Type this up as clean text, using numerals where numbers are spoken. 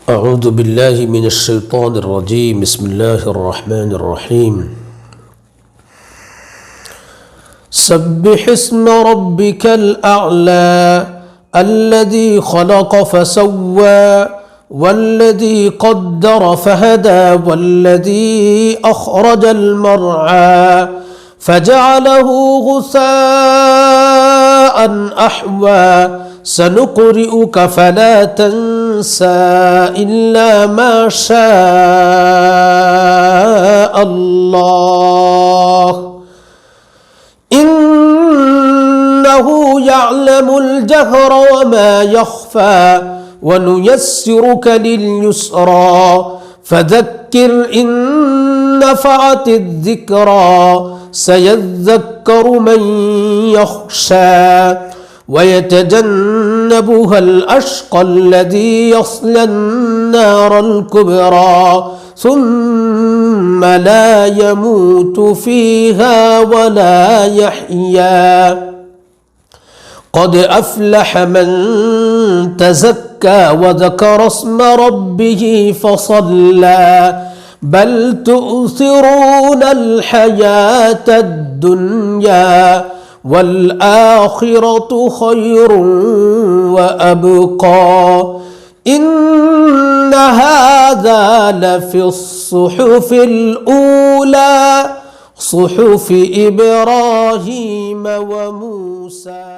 أعوذ بالله من الشيطان الرجيم بسم الله الرحمن الرحيم سبح اسم ربك الأعلى الذي خلق فسوى والذي قدر فهدى والذي أخرج المرعى فجعله غثاء أحوى سنقرئك فلا تنسى إلا ما شاء الله إنه يعلم الجهر وما يخفى ونيسرك لليسرى فذكر إن نفعت الذكرى سيذكر من يخشى ويتجنبها الأشقى الذي يصلى النار الكبرى ثم لا يموت فيها ولا يحيا قد أفلح من تزكى وذكر اسم ربه فصلى بل تؤثرون الحياة الدنيا والآخرة خير وأبقى إن هذا لفي الصحف الأولى صحف إبراهيم وموسى.